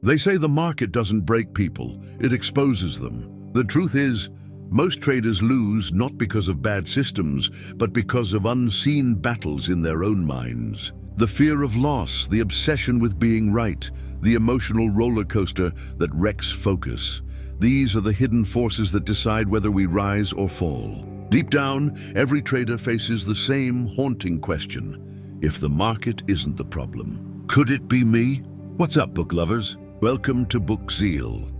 They say the market doesn't break people, it exposes them. The truth is, most traders lose not because of bad systems, but because of unseen battles in their own minds. The fear of loss, the obsession with being right, the emotional roller coaster that wrecks focus. These are the hidden forces that decide whether we rise or fall. Deep down, every trader faces the same haunting question. If the market isn't the problem, could it be me? What's up, book lovers? Welcome to Book Zeal.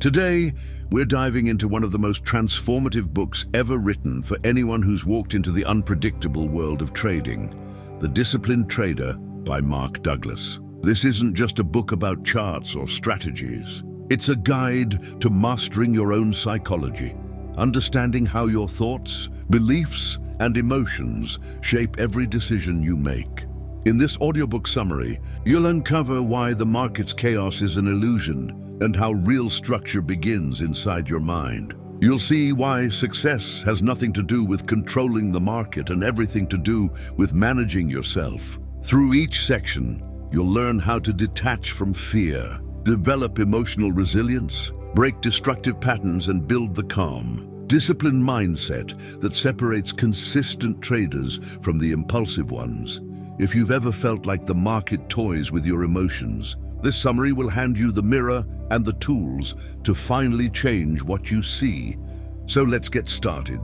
Today, we're diving into one of the most transformative books ever written for anyone who's walked into the unpredictable world of trading, The Disciplined Trader by Mark Douglas. This isn't just a book about charts or strategies. It's a guide to mastering your own psychology, understanding how your thoughts, beliefs, and emotions shape every decision you make. In this audiobook summary, you'll uncover why the market's chaos is an illusion and how real structure begins inside your mind. You'll see why success has nothing to do with controlling the market and everything to do with managing yourself. Through each section, you'll learn how to detach from fear, develop emotional resilience, break destructive patterns, and build the calm, disciplined mindset that separates consistent traders from the impulsive ones. If you've ever felt like the market toys with your emotions, this summary will hand you the mirror and the tools to finally change what you see. So let's get started.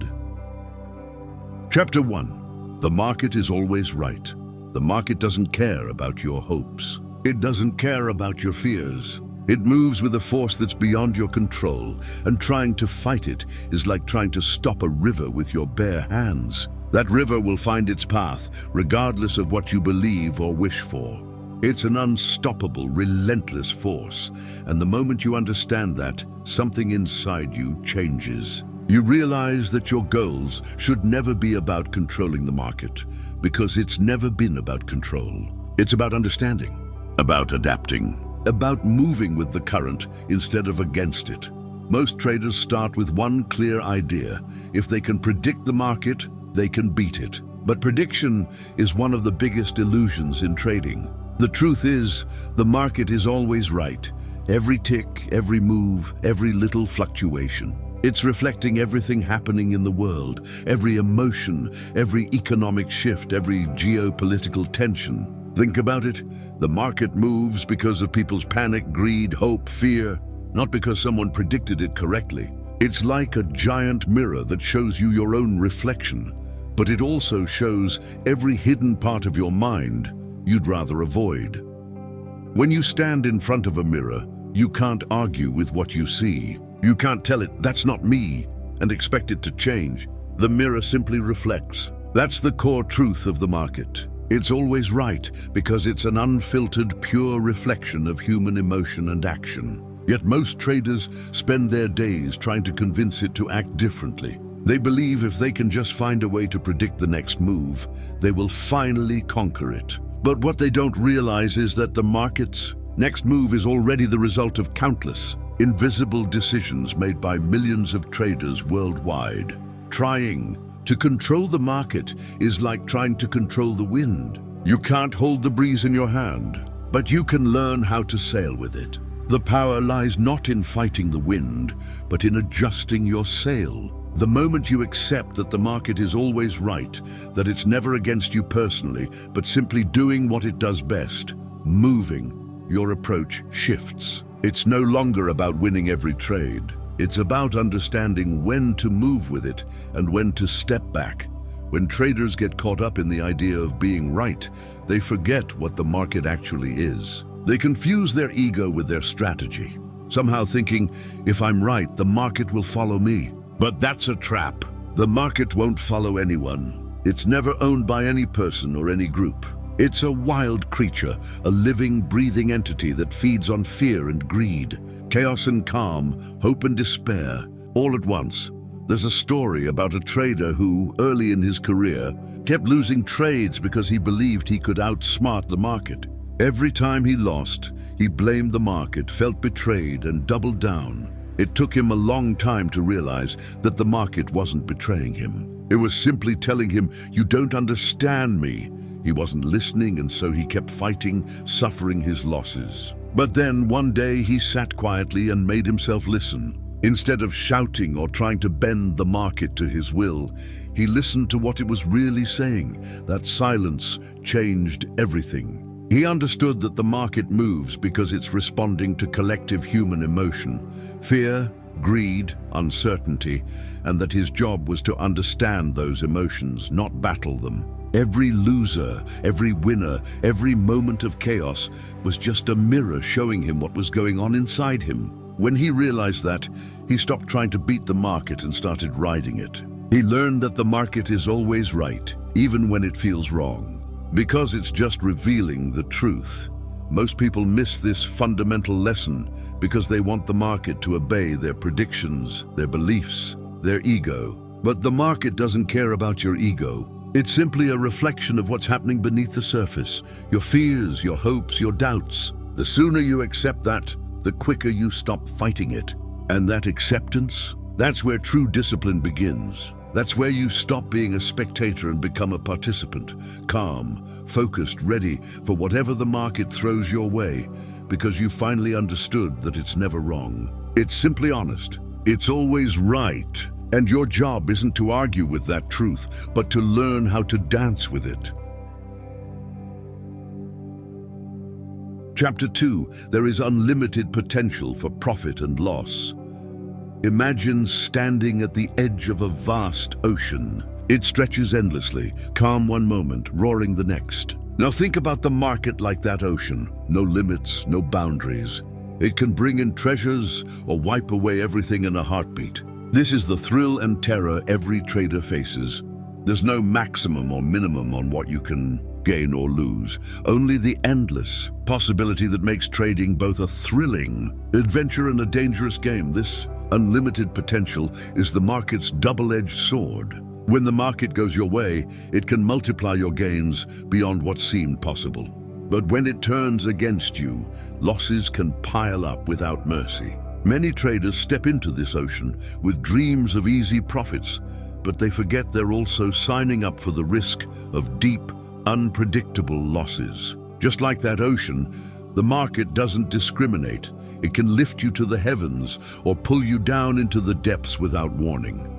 Chapter 1. The market is always right. The market doesn't care about your hopes. It doesn't care about your fears. It moves with a force that's beyond your control, and trying to fight it is like trying to stop a river with your bare hands. That river will find its path, regardless of what you believe or wish for. It's an unstoppable, relentless force, and the moment you understand that, something inside you changes. You realize that your goals should never be about controlling the market, because it's never been about control. It's about understanding, about adapting, about moving with the current instead of against it. Most traders start with one clear idea. If they can predict the market, they can beat it. But prediction is one of the biggest illusions in trading. The truth is, the market is always right. Every tick, every move, every little fluctuation. It's reflecting everything happening in the world, every emotion, every economic shift, every geopolitical tension. Think about it. The market moves because of people's panic, greed, hope, fear, not because someone predicted it correctly. It's like a giant mirror that shows you your own reflection, but it also shows every hidden part of your mind you'd rather avoid. When you stand in front of a mirror, you can't argue with what you see. You can't tell it, "That's not me," and expect it to change. The mirror simply reflects. That's the core truth of the market. It's always right because it's an unfiltered, pure reflection of human emotion and action. Yet most traders spend their days trying to convince it to act differently. They believe if they can just find a way to predict the next move, they will finally conquer it. But what they don't realize is that the market's next move is already the result of countless, invisible decisions made by millions of traders worldwide. Trying to control the market is like trying to control the wind. You can't hold the breeze in your hand, but you can learn how to sail with it. The power lies not in fighting the wind, but in adjusting your sail. The moment you accept that the market is always right, that it's never against you personally, but simply doing what it does best, moving, your approach shifts. It's no longer about winning every trade. It's about understanding when to move with it and when to step back. When traders get caught up in the idea of being right, they forget what the market actually is. They confuse their ego with their strategy, somehow thinking, if I'm right, the market will follow me. But that's a trap. The market won't follow anyone. It's never owned by any person or any group. It's a wild creature, a living, breathing entity that feeds on fear and greed, chaos and calm, hope and despair, all at once. There's a story about a trader who, early in his career, kept losing trades because he believed he could outsmart the market. Every time he lost, he blamed the market, felt betrayed, and doubled down. It took him a long time to realize that the market wasn't betraying him. It was simply telling him, "You don't understand me." He wasn't listening, and so he kept fighting, suffering his losses. But then one day he sat quietly and made himself listen. Instead of shouting or trying to bend the market to his will, he listened to what it was really saying. That silence changed everything. He understood that the market moves because it's responding to collective human emotion, fear, greed, uncertainty, and that his job was to understand those emotions, not battle them. Every loser, every winner, every moment of chaos was just a mirror showing him what was going on inside him. When he realized that, he stopped trying to beat the market and started riding it. He learned that the market is always right, even when it feels wrong, because it's just revealing the truth. Most people miss this fundamental lesson because they want the market to obey their predictions, their beliefs, their ego. But the market doesn't care about your ego. It's simply a reflection of what's happening beneath the surface, your fears, your hopes, your doubts. The sooner you accept that, the quicker you stop fighting it. And that acceptance, that's where true discipline begins. That's where you stop being a spectator and become a participant, calm, focused, ready for whatever the market throws your way, because you finally understood that it's never wrong. It's simply honest. It's always right. And your job isn't to argue with that truth, but to learn how to dance with it. Chapter 2, there is unlimited potential for profit and loss. Imagine standing at the edge of a vast ocean. It stretches endlessly, calm one moment, roaring the next. Now think about the market like that ocean. No limits, no boundaries. It can bring in treasures or wipe away everything in a heartbeat. This is the thrill and terror every trader faces. There's no maximum or minimum on what you can gain or lose, only the endless possibility that makes trading both a thrilling adventure and a dangerous game. This unlimited potential is the market's double-edged sword. When the market goes your way, it can multiply your gains beyond what seemed possible. But when it turns against you, losses can pile up without mercy. Many traders step into this ocean with dreams of easy profits, but they forget they're also signing up for the risk of deep, unpredictable losses. Just like that ocean, the market doesn't discriminate. It can lift you to the heavens or pull you down into the depths without warning.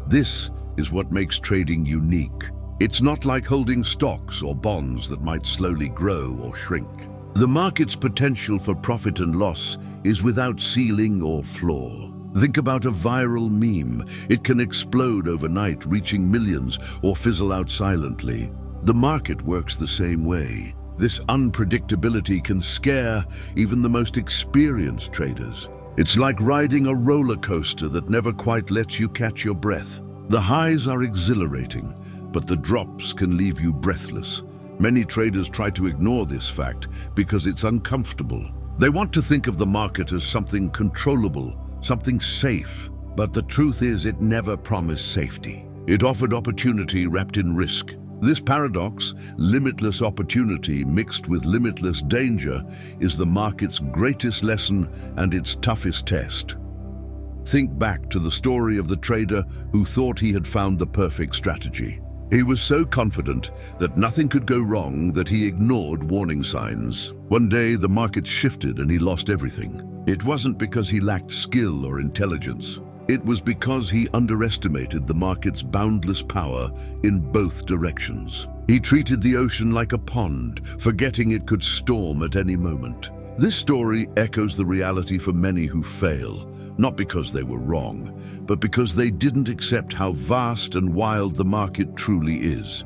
This is what makes trading unique. It's not like holding stocks or bonds that might slowly grow or shrink. The market's potential for profit and loss is without ceiling or floor. Think about a viral meme. It can explode overnight, reaching millions, or fizzle out silently. The market works the same way. This unpredictability can scare even the most experienced traders. It's like riding a roller coaster that never quite lets you catch your breath. The highs are exhilarating, but the drops can leave you breathless. Many traders try to ignore this fact because it's uncomfortable. They want to think of the market as something controllable, something safe. But the truth is, it never promised safety. It offered opportunity wrapped in risk. This paradox, limitless opportunity mixed with limitless danger, is the market's greatest lesson and its toughest test. Think back to the story of the trader who thought he had found the perfect strategy. He was so confident that nothing could go wrong that he ignored warning signs. One day, the market shifted and he lost everything. It wasn't because he lacked skill or intelligence. It was because he underestimated the market's boundless power in both directions. He treated the ocean like a pond, forgetting it could storm at any moment. This story echoes the reality for many who fail, not because they were wrong, but because they didn't accept how vast and wild the market truly is.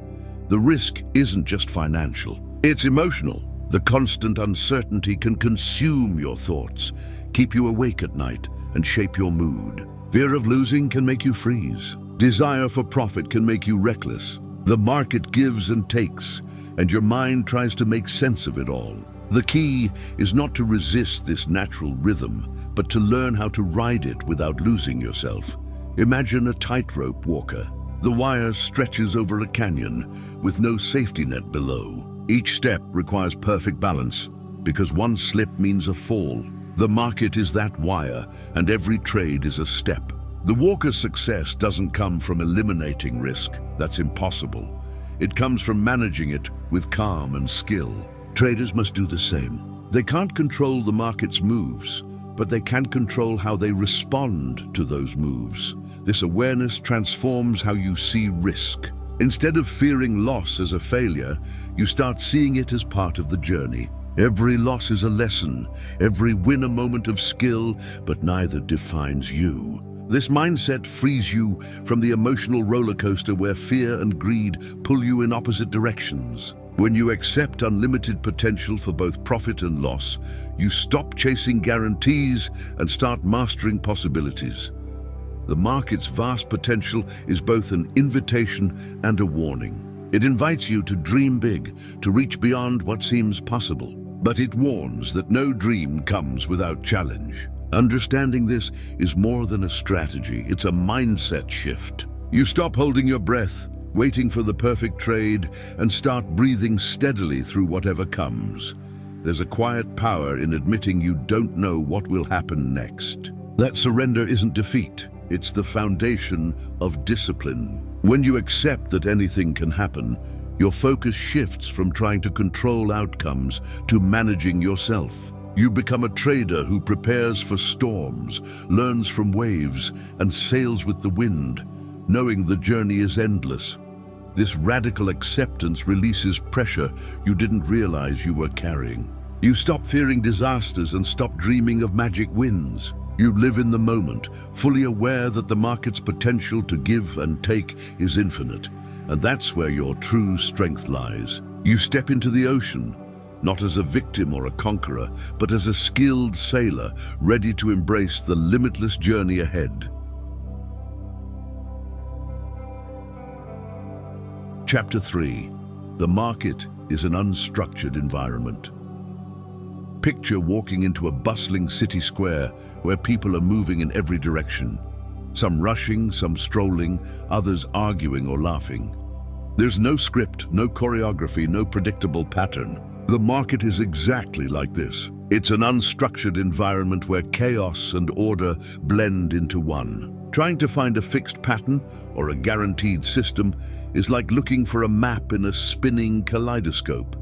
The risk isn't just financial, it's emotional. The constant uncertainty can consume your thoughts, keep you awake at night, and shape your mood. Fear of losing can make you freeze. Desire for profit can make you reckless. The market gives and takes, and your mind tries to make sense of it all. The key is not to resist this natural rhythm, but to learn how to ride it without losing yourself. Imagine a tightrope walker. The wire stretches over a canyon with no safety net below. Each step requires perfect balance, because one slip means a fall. The market is that wire, and every trade is a step. The walker's success doesn't come from eliminating risk. That's impossible. It comes from managing it with calm and skill. Traders must do the same. They can't control the market's moves, but they can control how they respond to those moves. This awareness transforms how you see risk. Instead of fearing loss as a failure, you start seeing it as part of the journey. Every loss is a lesson, every win a moment of skill, but neither defines you. This mindset frees you from the emotional roller coaster where fear and greed pull you in opposite directions. When you accept unlimited potential for both profit and loss, you stop chasing guarantees and start mastering possibilities. The market's vast potential is both an invitation and a warning. It invites you to dream big, to reach beyond what seems possible. But it warns that no dream comes without challenge. Understanding this is more than a strategy, it's a mindset shift. You stop holding your breath, waiting for the perfect trade, and start breathing steadily through whatever comes. There's a quiet power in admitting you don't know what will happen next. That surrender isn't defeat, it's the foundation of discipline. When you accept that anything can happen, your focus shifts from trying to control outcomes to managing yourself. You become a trader who prepares for storms, learns from waves, and sails with the wind, knowing the journey is endless. This radical acceptance releases pressure you didn't realize you were carrying. You stop fearing disasters and stop dreaming of magic wins. You live in the moment, fully aware that the market's potential to give and take is infinite. And that's where your true strength lies. You step into the ocean, not as a victim or a conqueror, but as a skilled sailor, ready to embrace the limitless journey ahead. Chapter 3. The market is an unstructured environment. Picture walking into a bustling city square where people are moving in every direction. Some rushing, some strolling, others arguing or laughing. There's no script, no choreography, no predictable pattern. The market is exactly like this. It's an unstructured environment where chaos and order blend into one. Trying to find a fixed pattern or a guaranteed system is like looking for a map in a spinning kaleidoscope.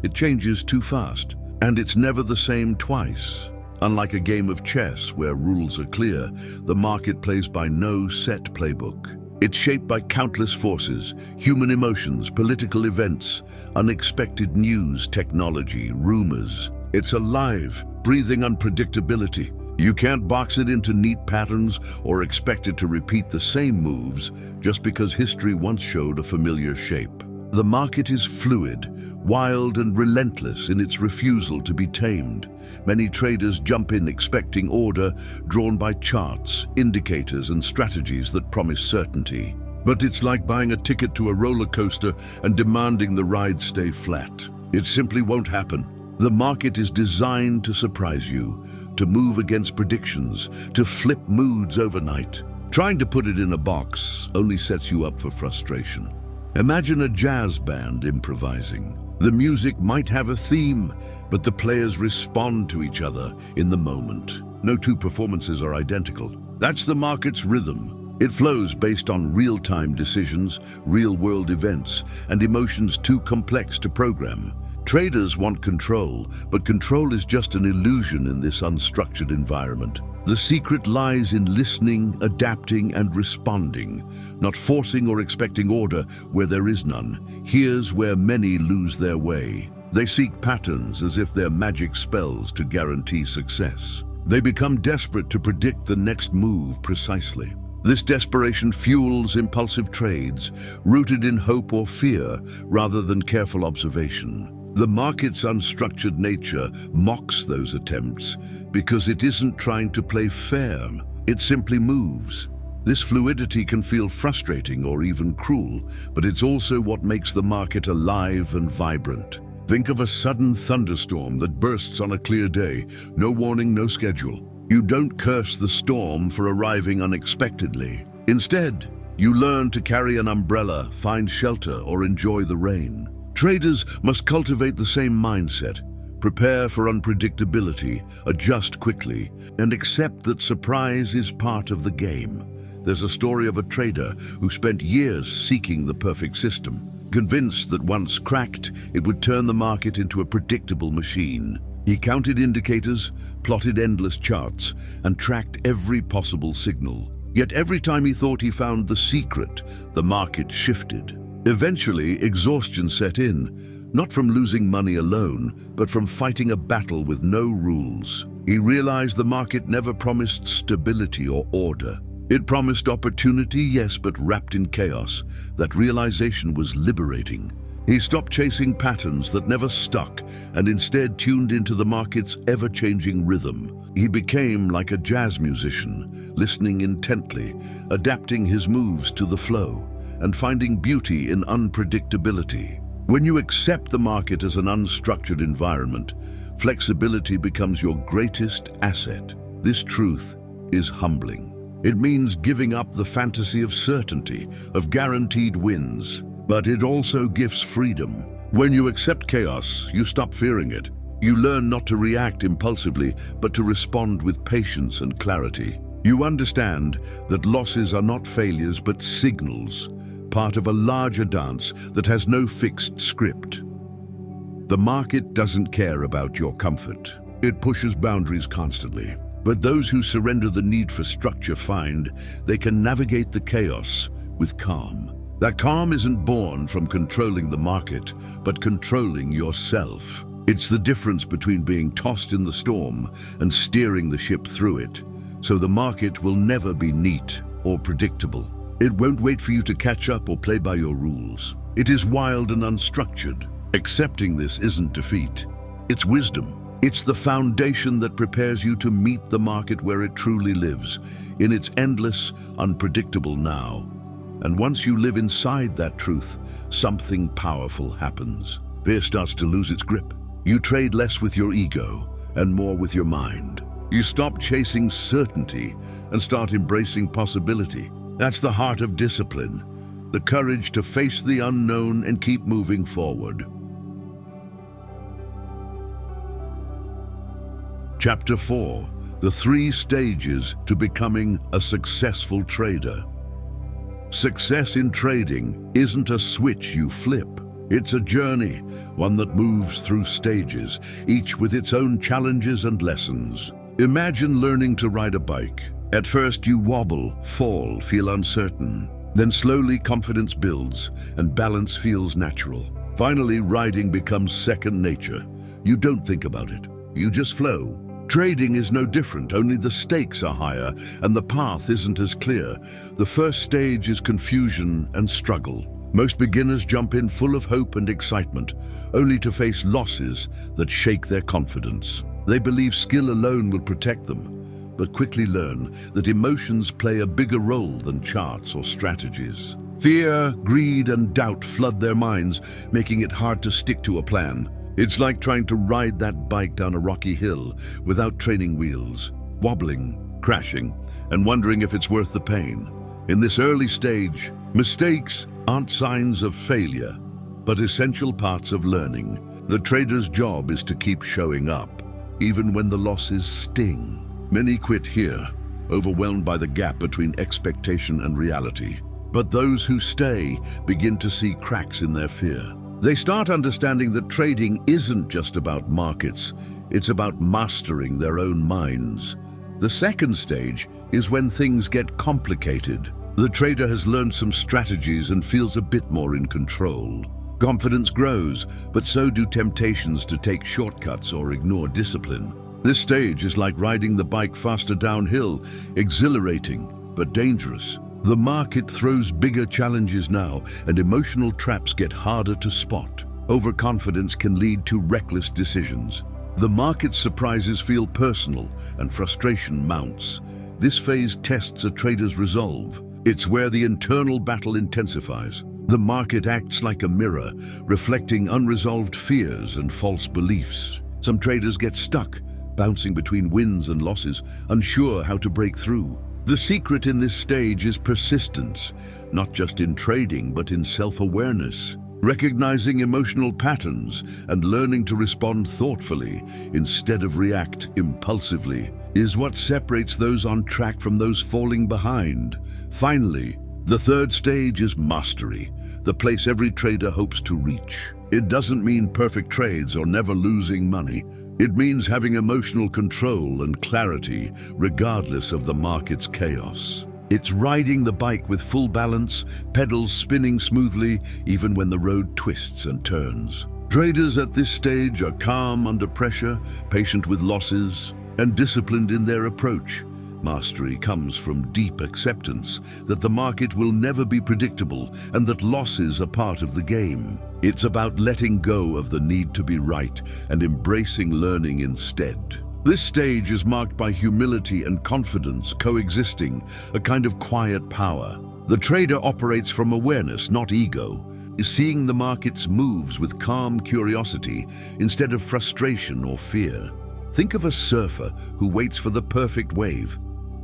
It changes too fast, and it's never the same twice. Unlike a game of chess where rules are clear, the market plays by no set playbook. It's shaped by countless forces, human emotions, political events, unexpected news, technology, rumors. It's alive, breathing unpredictability. You can't box it into neat patterns or expect it to repeat the same moves just because history once showed a familiar shape. The market is fluid, wild and relentless in its refusal to be tamed. Many traders jump in expecting order, drawn by charts, indicators and strategies that promise certainty. But it's like buying a ticket to a roller coaster and demanding the ride stay flat. It simply won't happen. The market is designed to surprise you, to move against predictions, to flip moods overnight. Trying to put it in a box only sets you up for frustration. Imagine a jazz band improvising. The music might have a theme, but the players respond to each other in the moment. No two performances are identical. That's the market's rhythm. It flows based on real-time decisions, real-world events, and emotions too complex to program. Traders want control, but control is just an illusion in this unstructured environment. The secret lies in listening, adapting, and responding, not forcing or expecting order where there is none. Here's where many lose their way. They seek patterns as if they're magic spells to guarantee success. They become desperate to predict the next move precisely. This desperation fuels impulsive trades, rooted in hope or fear rather than careful observation. The market's unstructured nature mocks those attempts because it isn't trying to play fair, it simply moves. This fluidity can feel frustrating or even cruel, but it's also what makes the market alive and vibrant. Think of a sudden thunderstorm that bursts on a clear day, no warning, no schedule. You don't curse the storm for arriving unexpectedly. Instead, you learn to carry an umbrella, find shelter, or enjoy the rain. Traders must cultivate the same mindset, prepare for unpredictability, adjust quickly, and accept that surprise is part of the game. There's a story of a trader who spent years seeking the perfect system, convinced that once cracked, it would turn the market into a predictable machine. He counted indicators, plotted endless charts, and tracked every possible signal. Yet every time he thought he found the secret, the market shifted. Eventually, exhaustion set in, not from losing money alone, but from fighting a battle with no rules. He realized the market never promised stability or order. It promised opportunity, yes, but wrapped in chaos. That realization was liberating. He stopped chasing patterns that never stuck and instead tuned into the market's ever-changing rhythm. He became like a jazz musician, listening intently, adapting his moves to the flow, and finding beauty in unpredictability. When you accept the market as an unstructured environment, flexibility becomes your greatest asset. This truth is humbling. It means giving up the fantasy of certainty, of guaranteed wins. But it also gives freedom. When you accept chaos, you stop fearing it. You learn not to react impulsively, but to respond with patience and clarity. You understand that losses are not failures, but signals, part of a larger dance that has no fixed script. The market doesn't care about your comfort. It pushes boundaries constantly. But those who surrender the need for structure find they can navigate the chaos with calm. That calm isn't born from controlling the market, but controlling yourself. It's the difference between being tossed in the storm and steering the ship through it. So the market will never be neat or predictable. It won't wait for you to catch up or play by your rules. It is wild and unstructured. Accepting this isn't defeat. It's wisdom. It's the foundation that prepares you to meet the market where it truly lives, in its endless, unpredictable now. And once you live inside that truth, something powerful happens. Fear starts to lose its grip. You trade less with your ego and more with your mind. You stop chasing certainty and start embracing possibility. That's the heart of discipline, the courage to face the unknown and keep moving forward. Chapter 4: The 3 Stages to Becoming a Successful Trader. Success in trading isn't a switch you flip. It's a journey, one that moves through stages, each with its own challenges and lessons. Imagine learning to ride a bike. At first you wobble, fall, feel uncertain. Then slowly confidence builds and balance feels natural. Finally, riding becomes second nature. You don't think about it. You just flow. Trading is no different, only the stakes are higher and the path isn't as clear. The first stage is confusion and struggle. Most beginners jump in full of hope and excitement, only to face losses that shake their confidence. They believe skill alone will protect them, but quickly learn that emotions play a bigger role than charts or strategies. Fear, greed, and doubt flood their minds, making it hard to stick to a plan. It's like trying to ride that bike down a rocky hill without training wheels, wobbling, crashing, and wondering if it's worth the pain. In this early stage, mistakes aren't signs of failure, but essential parts of learning. The trader's job is to keep showing up, even when the losses sting. Many quit here, overwhelmed by the gap between expectation and reality. But those who stay begin to see cracks in their fear. They start understanding that trading isn't just about markets, it's about mastering their own minds. The second stage is when things get complicated. The trader has learned some strategies and feels a bit more in control. Confidence grows, but so do temptations to take shortcuts or ignore discipline. This stage is like riding the bike faster downhill, exhilarating but dangerous. The market throws bigger challenges now, and emotional traps get harder to spot. Overconfidence can lead to reckless decisions. The market's surprises feel personal, and frustration mounts. This phase tests a trader's resolve. It's where the internal battle intensifies. The market acts like a mirror, reflecting unresolved fears and false beliefs. Some traders get stuck, bouncing between wins and losses, unsure how to break through. The secret in this stage is persistence, not just in trading, but in self-awareness. Recognizing emotional patterns and learning to respond thoughtfully instead of react impulsively is what separates those on track from those falling behind. Finally, the third stage is mastery, the place every trader hopes to reach. It doesn't mean perfect trades or never losing money. It means having emotional control and clarity, regardless of the market's chaos. It's riding the bike with full balance, pedals spinning smoothly, even when the road twists and turns. Traders at this stage are calm under pressure, patient with losses, and disciplined in their approach. Mastery comes from deep acceptance that the market will never be predictable and that losses are part of the game. It's about letting go of the need to be right and embracing learning instead. This stage is marked by humility and confidence coexisting, a kind of quiet power. The trader operates from awareness, not ego, seeing the market's moves with calm curiosity instead of frustration or fear. Think of a surfer who waits for the perfect wave,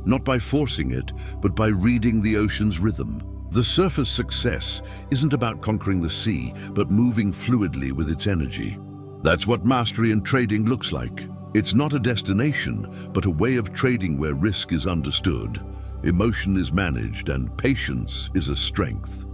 not by forcing it, but by reading the ocean's rhythm. The surfer's success isn't about conquering the sea, but moving fluidly with its energy. That's what mastery in trading looks like. It's not a destination, but a way of trading where risk is understood, emotion is managed, and patience is a strength.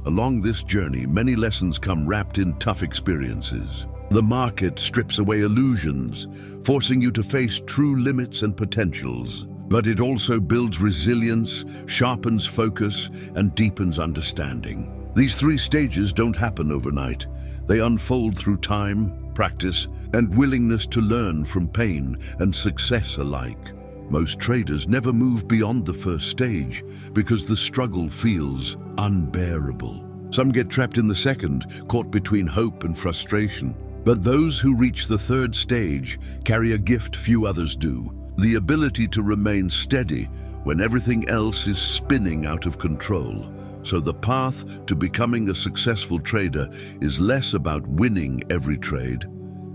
Along this journey, many lessons come wrapped in tough experiences. The market strips away illusions, forcing you to face true limits and potentials. But it also builds resilience, sharpens focus, and deepens understanding. These three stages don't happen overnight. They unfold through time, practice, and willingness to learn from pain and success alike. Most traders never move beyond the first stage because the struggle feels unbearable. Some get trapped in the second, caught between hope and frustration. But those who reach the third stage carry a gift few others do: the ability to remain steady when everything else is spinning out of control. So the path to becoming a successful trader is less about winning every trade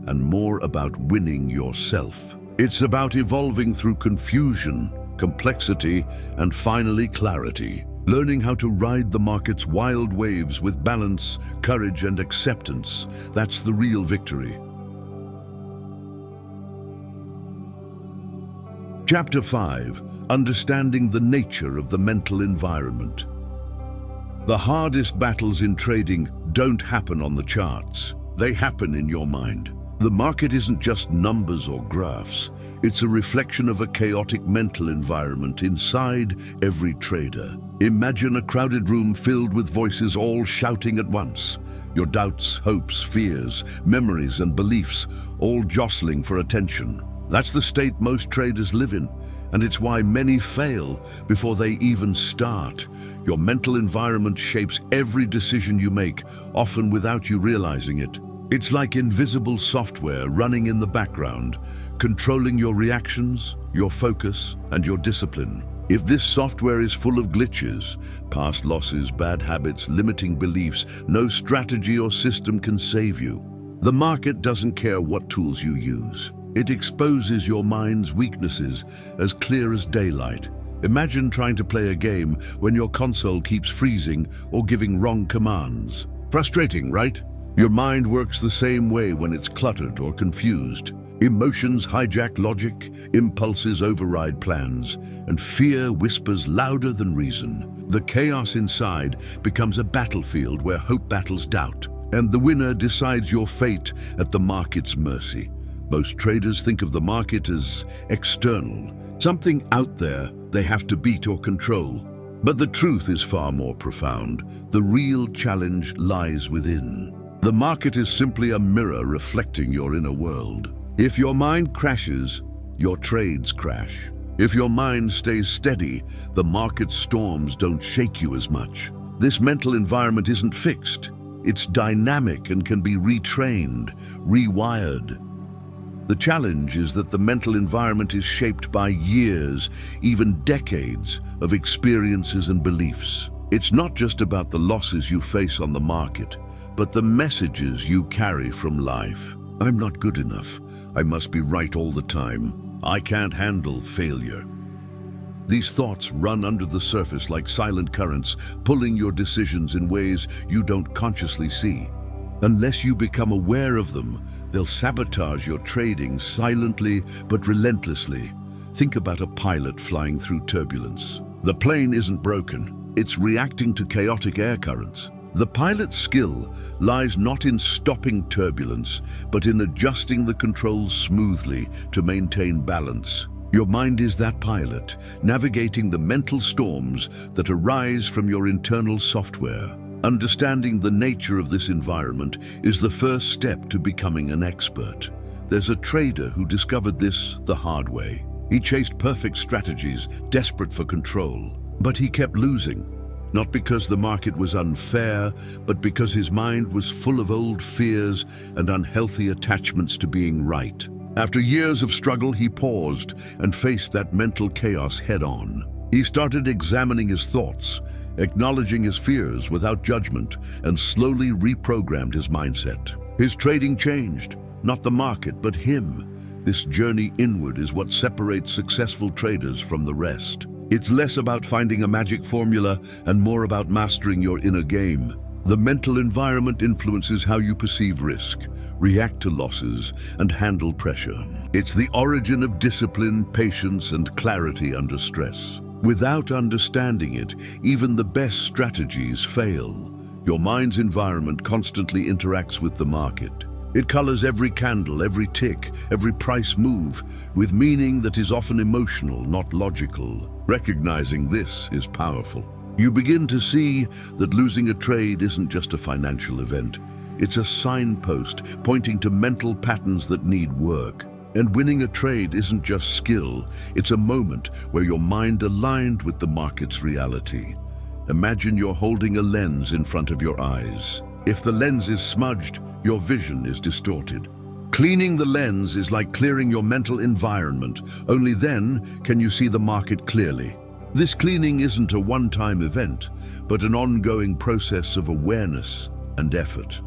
and more about winning yourself. It's about evolving through confusion, complexity, and finally clarity. Learning how to ride the market's wild waves with balance, courage, and acceptance. That's the real victory. Chapter 5. Understanding the nature of the mental environment. The hardest battles in trading don't happen on the charts. They happen in your mind. The market isn't just numbers or graphs. It's a reflection of a chaotic mental environment inside every trader. Imagine a crowded room filled with voices all shouting at once. Your doubts, hopes, fears, memories, and beliefs all jostling for attention. That's the state most traders live in, and it's why many fail before they even start. Your mental environment shapes every decision you make, often without you realizing it. It's like invisible software running in the background, controlling your reactions, your focus, and your discipline. If this software is full of glitches, past losses, bad habits, limiting beliefs, no strategy or system can save you. The market doesn't care what tools you use. It exposes your mind's weaknesses as clear as daylight. Imagine trying to play a game when your console keeps freezing or giving wrong commands. Frustrating, right? Your mind works the same way when it's cluttered or confused. Emotions hijack logic, impulses override plans, and fear whispers louder than reason. The chaos inside becomes a battlefield where hope battles doubt, and the winner decides your fate at the market's mercy. Most traders think of the market as external, something out there they have to beat or control. But the truth is far more profound. The real challenge lies within. The market is simply a mirror reflecting your inner world. If your mind crashes, your trades crash. If your mind stays steady, the market storms don't shake you as much. This mental environment isn't fixed. It's dynamic and can be retrained, rewired. The challenge is that the mental environment is shaped by years, even decades, of experiences and beliefs. It's not just about the losses you face on the market, but the messages you carry from life. I'm not good enough. I must be right all the time. I can't handle failure. These thoughts run under the surface like silent currents, pulling your decisions in ways you don't consciously see. Unless you become aware of them, they'll sabotage your trading silently but relentlessly. Think about a pilot flying through turbulence. The plane isn't broken. It's reacting to chaotic air currents. The pilot's skill lies not in stopping turbulence, but in adjusting the controls smoothly to maintain balance. Your mind is that pilot, navigating the mental storms that arise from your internal software. Understanding the nature of this environment is the first step to becoming an expert. There's a trader who discovered this the hard way. He chased perfect strategies, desperate for control, but he kept losing. Not because the market was unfair, but because his mind was full of old fears and unhealthy attachments to being right. After years of struggle, he paused and faced that mental chaos head-on. He started examining his thoughts, acknowledging his fears without judgment, and slowly reprogrammed his mindset. His trading changed, not the market, but him. This journey inward is what separates successful traders from the rest. It's less about finding a magic formula and more about mastering your inner game. The mental environment influences how you perceive risk, react to losses, and handle pressure. It's the origin of discipline, patience, and clarity under stress. Without understanding it, even the best strategies fail. Your mind's environment constantly interacts with the market. It colors every candle, every tick, every price move, with meaning that is often emotional, not logical. Recognizing this is powerful. You begin to see that losing a trade isn't just a financial event. It's a signpost pointing to mental patterns that need work. And winning a trade isn't just skill, it's a moment where your mind aligned with the market's reality. Imagine you're holding a lens in front of your eyes. If the lens is smudged, your vision is distorted. Cleaning the lens is like clearing your mental environment. Only then can you see the market clearly. This cleaning isn't a one-time event, but an ongoing process of awareness and effort.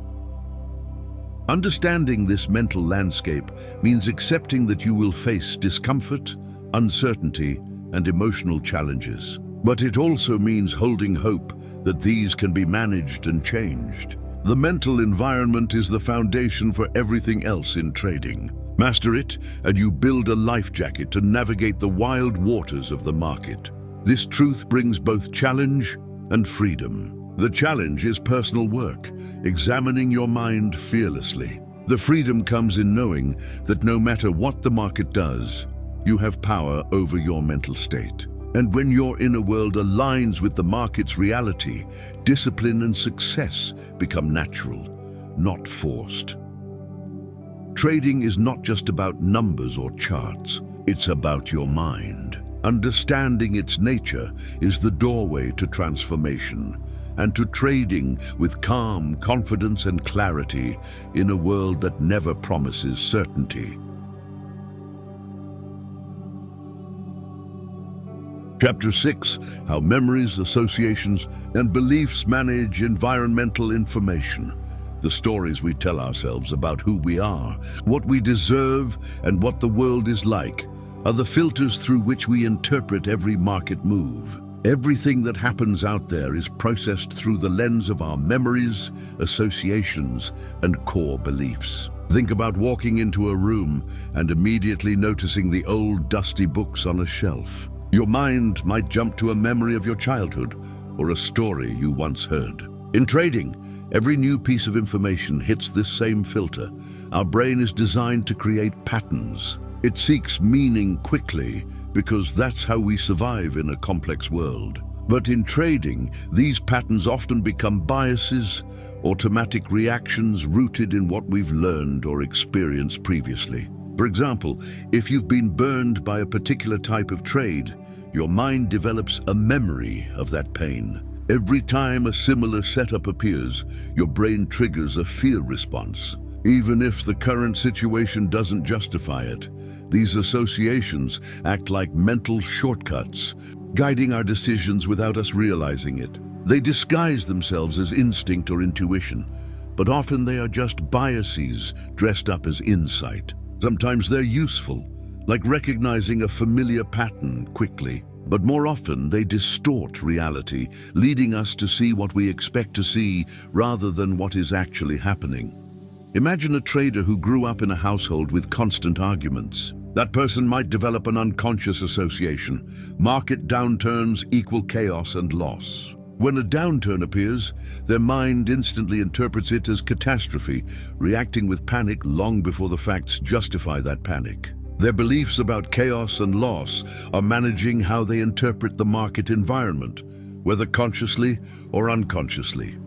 Understanding this mental landscape means accepting that you will face discomfort, uncertainty, and emotional challenges. But it also means holding hope that these can be managed and changed. The mental environment is the foundation for everything else in trading. Master it, and you build a life jacket to navigate the wild waters of the market. This truth brings both challenge and freedom. The challenge is personal work, examining your mind fearlessly. The freedom comes in knowing that no matter what the market does, you have power over your mental state. And when your inner world aligns with the market's reality, discipline and success become natural, not forced. Trading is not just about numbers or charts, it's about your mind. Understanding its nature is the doorway to transformation and to trading with calm, confidence, and clarity in a world that never promises certainty. Chapter 6, How Memories, Associations, and Beliefs Manage Environmental Information. The stories we tell ourselves about who we are, what we deserve, and what the world is like are the filters through which we interpret every market move. Everything that happens out there is processed through the lens of our memories, associations, and core beliefs. Think about walking into a room and immediately noticing the old dusty books on a shelf. Your mind might jump to a memory of your childhood or a story you once heard. In trading, every new piece of information hits this same filter. Our brain is designed to create patterns. It seeks meaning quickly because that's how we survive in a complex world. But in trading, these patterns often become biases, automatic reactions rooted in what we've learned or experienced previously. For example, if you've been burned by a particular type of trade, your mind develops a memory of that pain. Every time a similar setup appears, your brain triggers a fear response. Even if the current situation doesn't justify it, these associations act like mental shortcuts, guiding our decisions without us realizing it. They disguise themselves as instinct or intuition, but often they are just biases dressed up as insight. Sometimes they're useful, like recognizing a familiar pattern quickly, but more often they distort reality, leading us to see what we expect to see rather than what is actually happening. Imagine a trader who grew up in a household with constant arguments. That person might develop an unconscious association. Market downturns equal chaos and loss. When a downturn appears, their mind instantly interprets it as catastrophe, reacting with panic long before the facts justify that panic. Their beliefs about chaos and loss are managing how they interpret the market environment, whether consciously or unconsciously.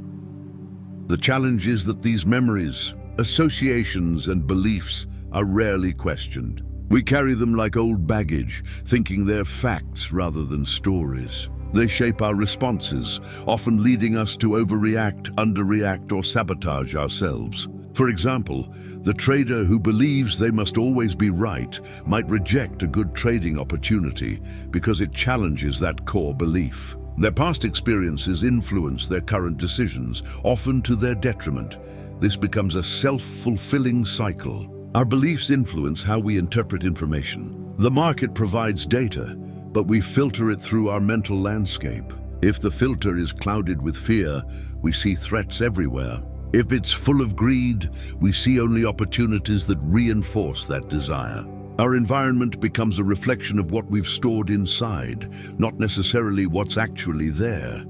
The challenge is that these memories, associations, and beliefs are rarely questioned. We carry them like old baggage, thinking they're facts rather than stories. They shape our responses, often leading us to overreact, underreact, or sabotage ourselves. For example, the trader who believes they must always be right might reject a good trading opportunity because it challenges that core belief. Their past experiences influence their current decisions, often to their detriment. This becomes a self-fulfilling cycle. Our beliefs influence how we interpret information. The market provides data, but we filter it through our mental landscape. If the filter is clouded with fear, we see threats everywhere. If it's full of greed, we see only opportunities that reinforce that desire. Our environment becomes a reflection of what we've stored inside, not necessarily what's actually there.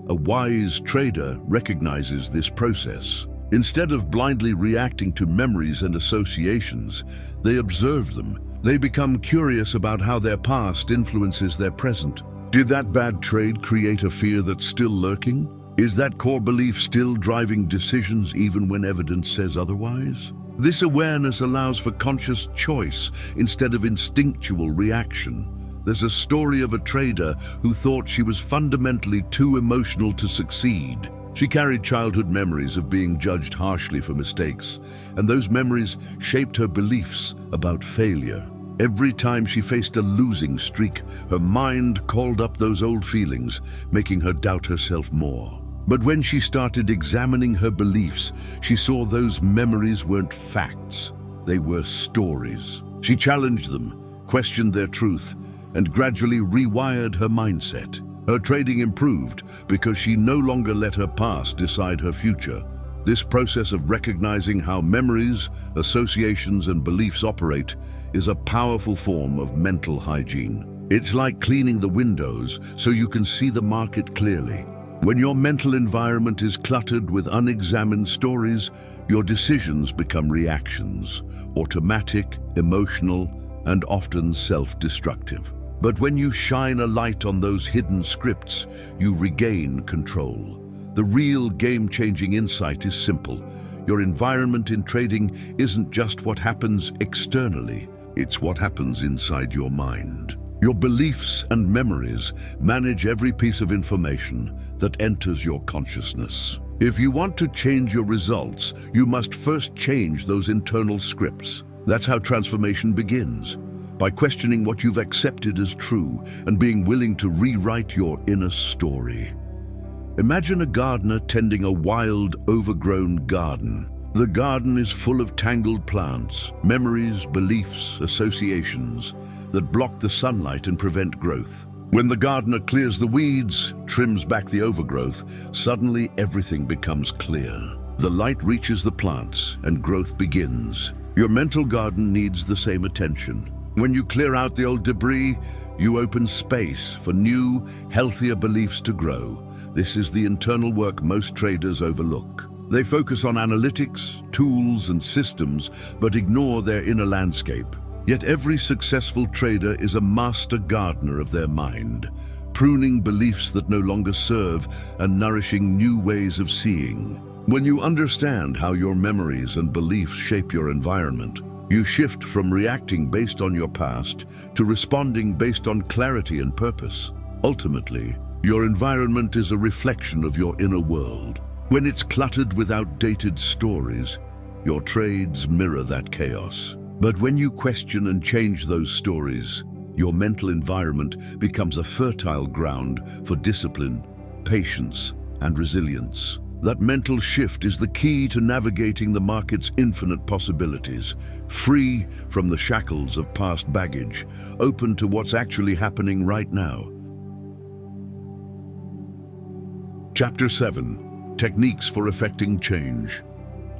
A wise trader recognizes this process. Instead of blindly reacting to memories and associations, they observe them. They become curious about how their past influences their present. Did that bad trade create a fear that's still lurking? Is that core belief still driving decisions even when evidence says otherwise? This awareness allows for conscious choice instead of instinctual reaction. There's a story of a trader who thought she was fundamentally too emotional to succeed. She carried childhood memories of being judged harshly for mistakes, and those memories shaped her beliefs about failure. Every time she faced a losing streak, her mind called up those old feelings, making her doubt herself more. But when she started examining her beliefs, she saw those memories weren't facts, they were stories. She challenged them, questioned their truth, and gradually rewired her mindset. Her trading improved because she no longer let her past decide her future. This process of recognizing how memories, associations, and beliefs operate is a powerful form of mental hygiene. It's like cleaning the windows so you can see the market clearly. When your mental environment is cluttered with unexamined stories, your decisions become reactions, automatic, emotional, and often self-destructive. But when you shine a light on those hidden scripts, you regain control. The real game-changing insight is simple. Your environment in trading isn't just what happens externally, it's what happens inside your mind. Your beliefs and memories manage every piece of information that enters your consciousness. If you want to change your results, you must first change those internal scripts. That's how transformation begins, by questioning what you've accepted as true and being willing to rewrite your inner story. Imagine a gardener tending a wild, overgrown garden. The garden is full of tangled plants, memories, beliefs, associations that block the sunlight and prevent growth. When the gardener clears the weeds, trims back the overgrowth, suddenly everything becomes clear. The light reaches the plants and growth begins. Your mental garden needs the same attention. When you clear out the old debris, you open space for new, healthier beliefs to grow. This is the internal work most traders overlook. They focus on analytics, tools, and systems, but ignore their inner landscape. Yet every successful trader is a master gardener of their mind, pruning beliefs that no longer serve and nourishing new ways of seeing. When you understand how your memories and beliefs shape your environment, you shift from reacting based on your past to responding based on clarity and purpose. Ultimately, your environment is a reflection of your inner world. When it's cluttered with outdated stories, your trades mirror that chaos. But when you question and change those stories, your mental environment becomes a fertile ground for discipline, patience, and resilience. That mental shift is the key to navigating the market's infinite possibilities, free from the shackles of past baggage, open to what's actually happening right now. Chapter 7: Techniques for Effecting Change.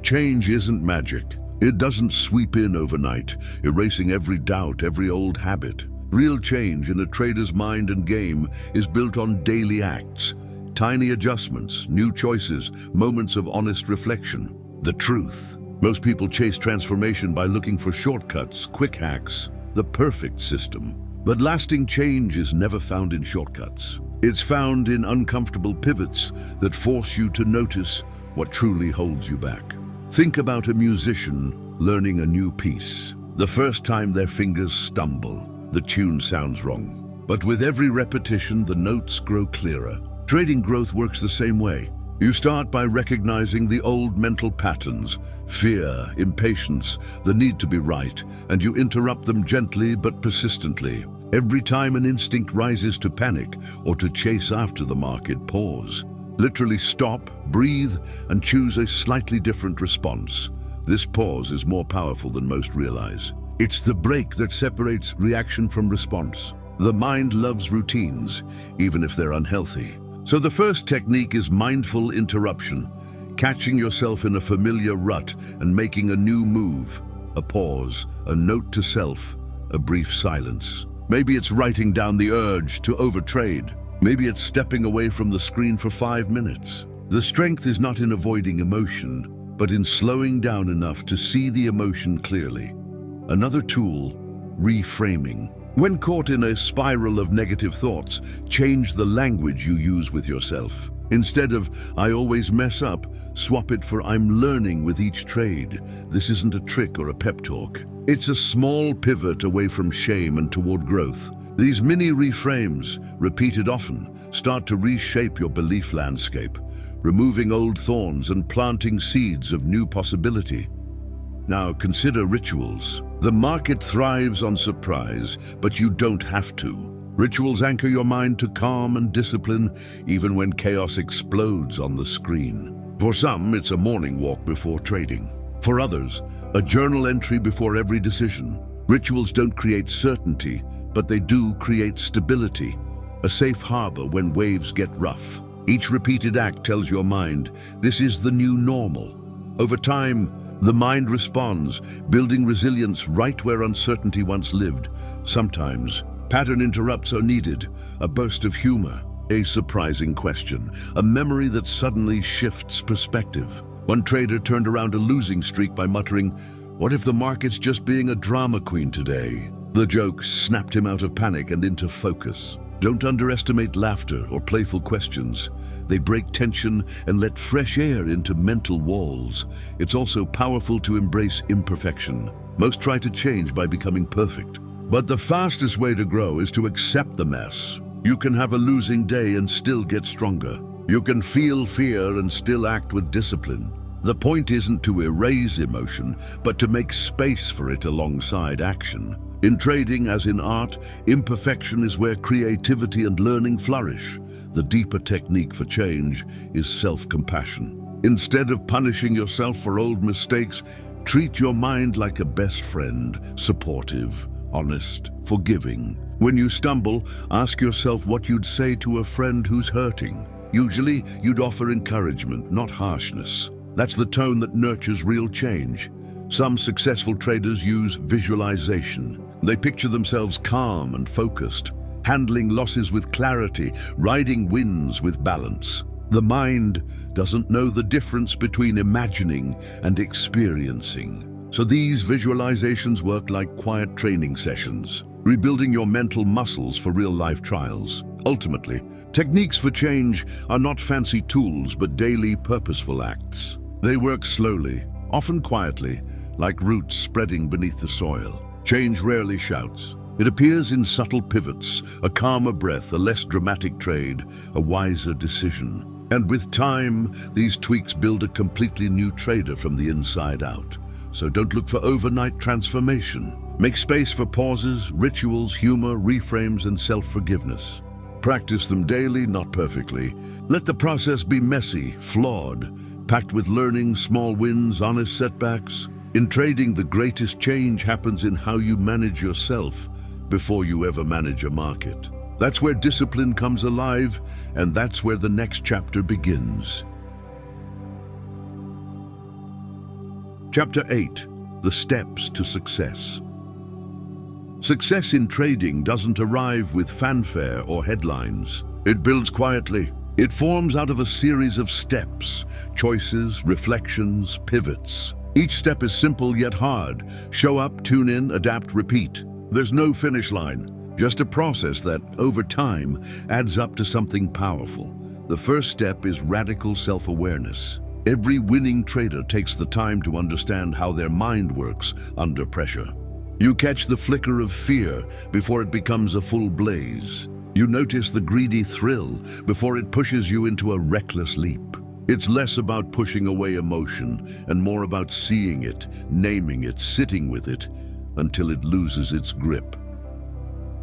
Change isn't magic. It doesn't sweep in overnight, erasing every doubt, every old habit. Real change in a trader's mind and game is built on daily acts, Tiny adjustments, new choices, moments of honest reflection. The truth. Most people chase transformation by looking for shortcuts, quick hacks, the perfect system. But lasting change is never found in shortcuts. It's found in uncomfortable pivots that force you to notice what truly holds you back. Think about a musician learning a new piece. The first time their fingers stumble, the tune sounds wrong. But with every repetition, the notes grow clearer. Trading growth works the same way. You start by recognizing the old mental patterns, fear, impatience, the need to be right, and you interrupt them gently but persistently. Every time an instinct rises to panic or to chase after the market, pause. Literally stop, breathe, and choose a slightly different response. This pause is more powerful than most realize. It's the break that separates reaction from response. The mind loves routines, even if they're unhealthy. So the first technique is mindful interruption, catching yourself in a familiar rut and making a new move, a pause, a note to self, a brief silence. Maybe it's writing down the urge to overtrade. Maybe it's stepping away from the screen for 5 minutes. The strength is not in avoiding emotion, but in slowing down enough to see the emotion clearly. Another tool, reframing. When caught in a spiral of negative thoughts, change the language you use with yourself. Instead of, "I always mess up," swap it for, "I'm learning with each trade." This isn't a trick or a pep talk. It's a small pivot away from shame and toward growth. These mini reframes, repeated often, start to reshape your belief landscape, removing old thorns and planting seeds of new possibility. Now consider rituals. The market thrives on surprise, but you don't have to. Rituals anchor your mind to calm and discipline, even when chaos explodes on the screen. For some, it's a morning walk before trading. For others, a journal entry before every decision. Rituals don't create certainty, but they do create stability, a safe harbor when waves get rough. Each repeated act tells your mind, this is the new normal. Over time, the mind responds, building resilience right where uncertainty once lived. Sometimes, pattern interrupts are needed, a burst of humor, a surprising question, a memory that suddenly shifts perspective. One trader turned around a losing streak by muttering, "What if the market's just being a drama queen today?" The joke snapped him out of panic and into focus. Don't underestimate laughter or playful questions. They break tension and let fresh air into mental walls. It's also powerful to embrace imperfection. Most try to change by becoming perfect. But the fastest way to grow is to accept the mess. You can have a losing day and still get stronger. You can feel fear and still act with discipline. The point isn't to erase emotion, but to make space for it alongside action. In trading, as in art, imperfection is where creativity and learning flourish. The deeper technique for change is self-compassion. Instead of punishing yourself for old mistakes, treat your mind like a best friend, supportive, honest, forgiving. When you stumble, ask yourself what you'd say to a friend who's hurting. Usually, you'd offer encouragement, not harshness. That's the tone that nurtures real change. Some successful traders use visualization. They picture themselves calm and focused, handling losses with clarity, riding winds with balance. The mind doesn't know the difference between imagining and experiencing. So these visualizations work like quiet training sessions, rebuilding your mental muscles for real-life trials. Ultimately, techniques for change are not fancy tools, but daily purposeful acts. They work slowly, often quietly, like roots spreading beneath the soil. Change rarely shouts. It appears in subtle pivots, a calmer breath, a less dramatic trade, a wiser decision. And with time, these tweaks build a completely new trader from the inside out. So don't look for overnight transformation. Make space for pauses, rituals, humor, reframes, and self-forgiveness. Practice them daily, not perfectly. Let the process be messy, flawed, packed with learning, small wins, honest setbacks. In trading, the greatest change happens in how you manage yourself before you ever manage a market. That's where discipline comes alive, and that's where the next chapter begins. Chapter 8. The Steps to Success. Success in trading doesn't arrive with fanfare or headlines. It builds quietly, It forms out of a series of steps, choices, reflections, pivots. Each step is simple yet hard. Show up, tune in, adapt, repeat. There's no finish line, just a process that, over time, adds up to something powerful. The first step is radical self-awareness. Every winning trader takes the time to understand how their mind works under pressure. You catch the flicker of fear before it becomes a full blaze. You notice the greedy thrill before it pushes you into a reckless leap. It's less about pushing away emotion and more about seeing it, naming it, sitting with it until it loses its grip.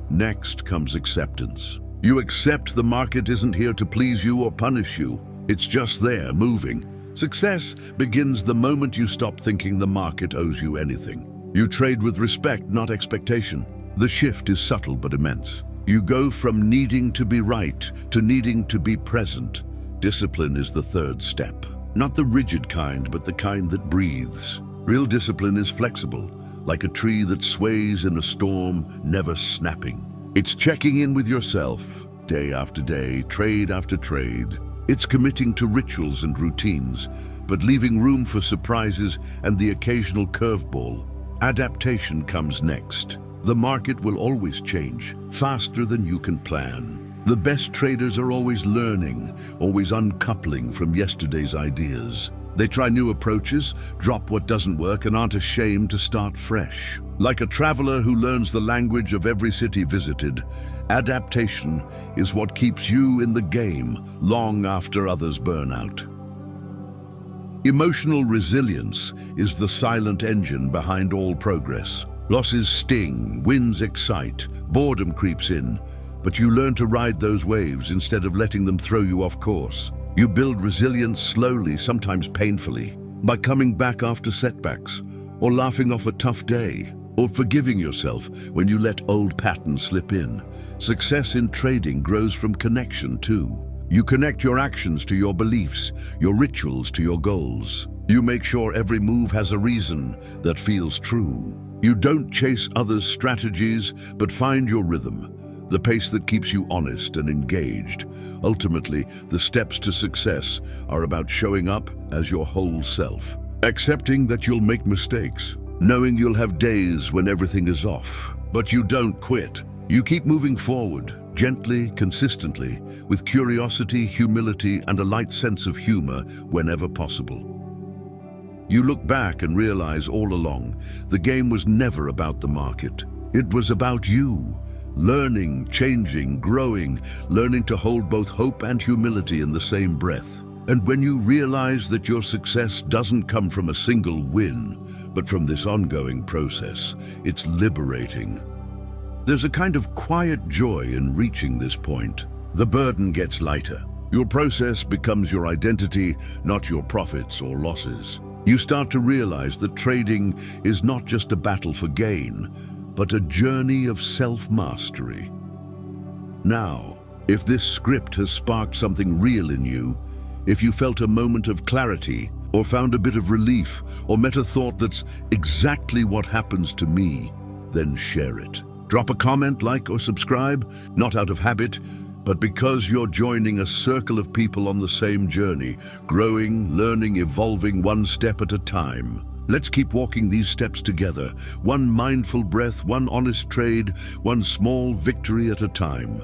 Next comes acceptance. You accept the market isn't here to please you or punish you. It's just there, moving. Success begins the moment you stop thinking the market owes you anything. You trade with respect, not expectation. The shift is subtle but immense. You go from needing to be right to needing to be present. Discipline is the third step. Not the rigid kind, but the kind that breathes. Real discipline is flexible, like a tree that sways in a storm, never snapping. It's checking in with yourself, day after day, trade after trade. It's committing to rituals and routines, but leaving room for surprises and the occasional curveball. Adaptation comes next. The market will always change, faster than you can plan. The best traders are always learning, always uncoupling from yesterday's ideas. They try new approaches, drop what doesn't work, and aren't ashamed to start fresh. Like a traveler who learns the language of every city visited, adaptation is what keeps you in the game long after others burn out. Emotional resilience is the silent engine behind all progress. Losses sting, wins excite, boredom creeps in, but you learn to ride those waves instead of letting them throw you off course. You build resilience slowly, sometimes painfully, by coming back after setbacks, or laughing off a tough day, or forgiving yourself when you let old patterns slip in. Success in trading grows from connection too. You connect your actions to your beliefs, your rituals to your goals. You make sure every move has a reason that feels true. You don't chase others' strategies, but find your rhythm, the pace that keeps you honest and engaged. Ultimately, the steps to success are about showing up as your whole self, accepting that you'll make mistakes, knowing you'll have days when everything is off, but you don't quit. You keep moving forward, gently, consistently, with curiosity, humility, and a light sense of humor whenever possible. You look back and realize all along, the game was never about the market. It was about you, learning, changing, growing, learning to hold both hope and humility in the same breath. And when you realize that your success doesn't come from a single win, but from this ongoing process, it's liberating. There's a kind of quiet joy in reaching this point. The burden gets lighter. Your process becomes your identity, not your profits or losses. You start to realize that trading is not just a battle for gain, but a journey of self-mastery. Now, if this script has sparked something real in you, if you felt a moment of clarity, or found a bit of relief, or met a thought that's exactly what happens to me, then share it. Drop a comment, like, or subscribe, not out of habit, but because you're joining a circle of people on the same journey, growing, learning, evolving one step at a time. Let's keep walking these steps together, one mindful breath, one honest trade, one small victory at a time.